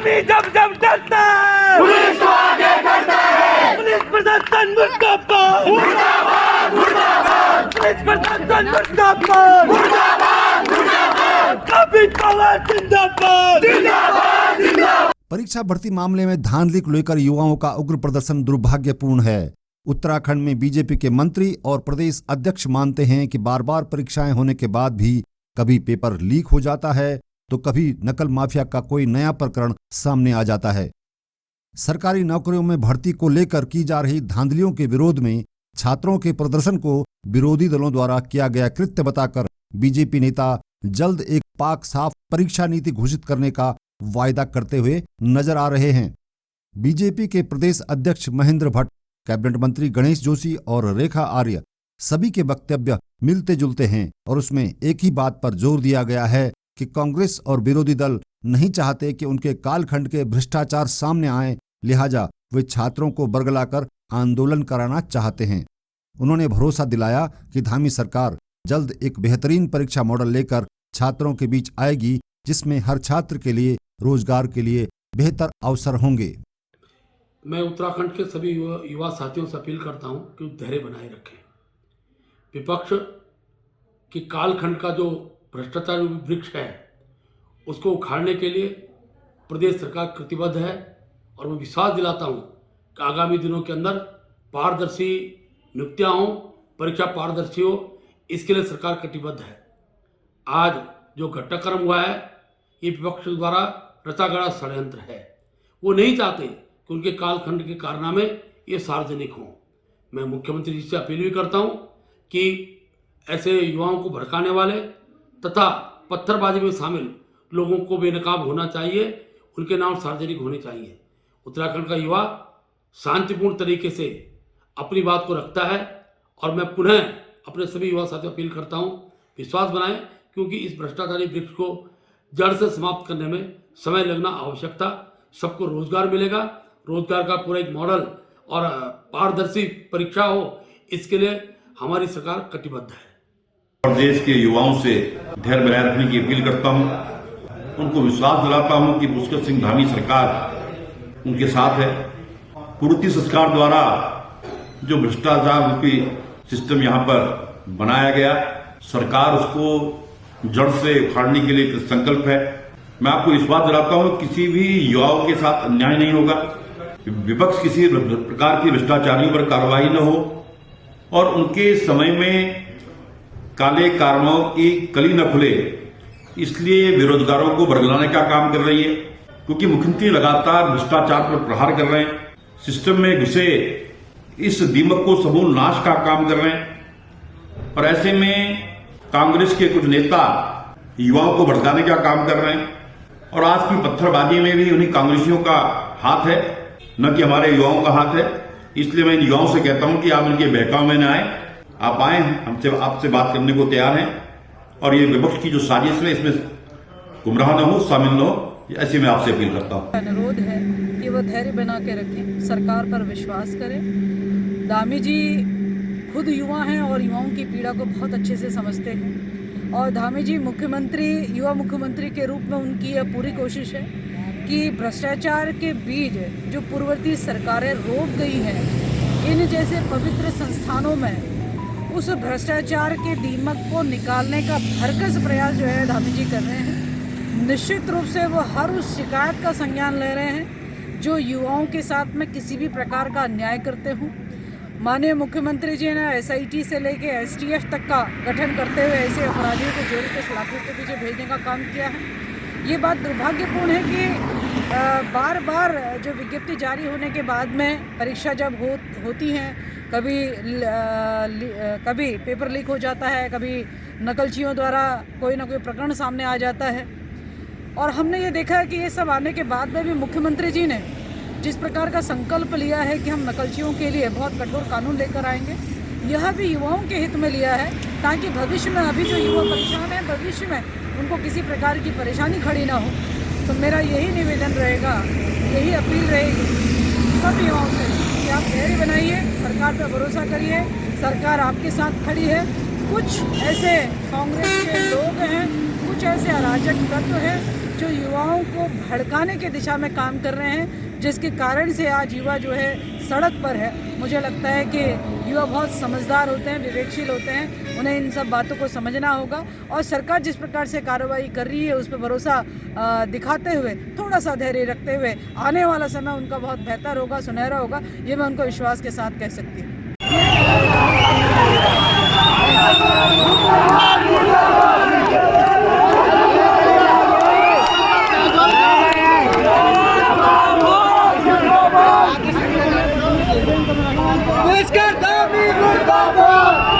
धामी जब जब डरता है पुलिस को आगे करता है। पुलिस प्रशासन मुर्दाबाद मुर्दाबाद मुर्दाबाद पुलिस प्रशासन मुर्दाबाद मुर्दाबाद मुर्दाबाद कभी पवार जिंदाबाद जिंदाबाद जिंदाबाद। परीक्षा भर्ती मामले में धांधली को लेकर युवाओं का उग्र प्रदर्शन दुर्भाग्यपूर्ण है। उत्तराखंड में बीजेपी के मंत्री और प्रदेश अध्यक्ष मानते हैं कि बार बार परीक्षाएं होने के बाद भी कभी पेपर लीक हो जाता है तो कभी नकल माफिया का कोई नया प्रकरण सामने आ जाता है। सरकारी नौकरियों में भर्ती को लेकर की जा रही धांधलियों के विरोध में छात्रों के प्रदर्शन को विरोधी दलों द्वारा किया गया कृत्य बताकर बीजेपी नेता जल्द एक पाक साफ परीक्षा नीति घोषित करने का वायदा करते हुए नजर आ रहे हैं। बीजेपी के प्रदेश अध्यक्ष महेंद्र भट्ट, कैबिनेट मंत्री गणेश जोशी और रेखा आर्य सभी के वक्तव्य मिलते जुलते हैं और उसमें एक ही बात पर जोर दिया गया है कि कांग्रेस और विरोधी दल नहीं चाहते कि उनके कालखंड के भ्रष्टाचार सामने आए, लिहाजा वे छात्रों को बरगलाकर आंदोलन कराना चाहते हैं। उन्होंने भरोसा दिलाया कि धामी सरकार जल्द एक बेहतरीन परीक्षा मॉडल लेकर छात्रों के बीच आएगी जिसमें हर छात्र के लिए रोजगार के लिए बेहतर अवसर होंगे। मैं उत्तराखंड के सभी युवा साथियों से अपील करता हूं कि धैर्य बनाए रखें। विपक्ष की कालखंड का जो भ्रष्टाचार वृक्ष है उसको उखाड़ने के लिए प्रदेश सरकार प्रतिबद्ध है और मैं विश्वास दिलाता हूं कि आगामी दिनों के अंदर पारदर्शी नियुक्तियां हों, परीक्षा पारदर्शी हो, इसके लिए सरकार कटिबद्ध है। आज जो घटनाक्रम हुआ है ये विपक्ष द्वारा रचा गढ़ा षड्यंत्र है। वो नहीं चाहते कि उनके कालखंड के कारनामे ये सार्वजनिक हों। मैं मुख्यमंत्री जी से अपील भी करता हूं कि ऐसे युवाओं को भड़काने वाले तथा पत्थरबाजी में शामिल लोगों को बेनकाब होना चाहिए, उनके नाम सार्वजनिक होने चाहिए। उत्तराखंड का युवा शांतिपूर्ण तरीके से अपनी बात को रखता है और मैं पुनः अपने सभी युवा साथियों अपील करता हूं विश्वास बनाएं, क्योंकि इस भ्रष्टाचारी वृक्ष को जड़ से समाप्त करने में समय लगना आवश्यकता। सबको रोजगार मिलेगा, रोजगार का पूरा एक मॉडल और पारदर्शी परीक्षा हो, इसके लिए हमारी सरकार कटिबद्ध है। प्रदेश के युवाओं से धैर्य बनाए रखने की अपील करता हूं, उनको विश्वास दिलाता हूं कि पुष्कर सिंह धामी सरकार उनके साथ है। पूर्ति संस्कार द्वारा जो भ्रष्टाचार रूपी सिस्टम यहां पर बनाया गया, सरकार उसको जड़ से उखाड़ने के लिए संकल्प है। मैं आपको विश्वास दिलाता हूं किसी भी युवाओं के साथ अन्याय नहीं होगा, विपक्ष किसी प्रकार की भ्रष्टाचारियों पर कार्रवाई न हो और उनके समय में काले कारनामों की कली न खुले, इसलिए बेरोजगारों को बरगलाने का काम कर रही है। क्योंकि मुख्यमंत्री लगातार भ्रष्टाचार पर प्रहार कर रहे हैं, सिस्टम में घुसे इस दीमक को समूल नाश का काम कर रहे हैं और ऐसे में कांग्रेस के कुछ नेता युवाओं को भड़काने का काम कर रहे हैं और आज की पत्थरबाजी में भी उन्हीं कांग्रेसियों का हाथ है, न कि हमारे युवाओं का हाथ है। इसलिए मैं इन युवाओं से कहता हूं कि आप इनके बहकाव में न आए, आप आए, हमसे आपसे बात करने को तैयार हैं और ये विपक्ष की जो साजिश है इसमें गुमराह न हो, शामिल न हो, ऐसे में आपसे अपील करता हूं। अनुरोध है कि वो धैर्य बना के रखें, सरकार पर विश्वास करें। धामी जी खुद युवा हैं और युवाओं की पीड़ा को बहुत अच्छे से समझते हैं और धामी जी मुख्यमंत्री, युवा मुख्यमंत्री के रूप में उनकी यह पूरी कोशिश है कि भ्रष्टाचार के बीज जो पूर्ववर्ती सरकारें रोप गई हैं, इन जैसे पवित्र संस्थानों में उस भ्रष्टाचार के दीमक को निकालने का भरकस प्रयास जो है धामी जी कर रहे हैं। निश्चित रूप से वो हर उस शिकायत का संज्ञान ले रहे हैं जो युवाओं के साथ में किसी भी प्रकार का अन्याय करते हों। माननीय मुख्यमंत्री जी ने SIT से लेके STF तक का गठन करते हुए ऐसे अपराधियों को जेल के सलाखों के पीछे भेजने का काम किया है। ये बात दुर्भाग्यपूर्ण है कि बार बार जो विज्ञप्ति जारी होने के बाद में परीक्षा जब होती हैं, कभी पेपर लीक हो जाता है, कभी नकलचियों द्वारा कोई ना कोई प्रकरण सामने आ जाता है और हमने ये देखा है कि ये सब आने के बाद में भी मुख्यमंत्री जी ने जिस प्रकार का संकल्प लिया है कि हम नकलचियों के लिए बहुत कठोर कानून लेकर आएंगे, यह भी युवाओं के हित में लिया है ताकि भविष्य में अभी जो युवा परेशान हैं, भविष्य में उनको किसी प्रकार की परेशानी खड़ी ना हो। तो मेरा यही निवेदन रहेगा, यही अपील रहेगी सब युवाओं से कि आप धैर्य बनाइए, सरकार पर भरोसा करिए, सरकार आपके साथ खड़ी है। कुछ ऐसे कांग्रेस के लोग हैं, कुछ ऐसे अराजक तत्व हैं जो युवाओं को भड़काने के दिशा में काम कर रहे हैं, जिसके कारण से आज युवा जो है सड़क पर है। मुझे लगता है कि युवा बहुत समझदार होते हैं, विवेकशील होते हैं, उन्हें इन सब बातों को समझना होगा और सरकार जिस प्रकार से कार्रवाई कर रही है उस पर भरोसा दिखाते हुए, थोड़ा सा धैर्य रखते हुए आने वाला समय उनका बहुत बेहतर होगा, सुनहरा होगा, ये मैं उनको विश्वास के साथ कह सकती हूँ। देश का दामी मुर्दाबाद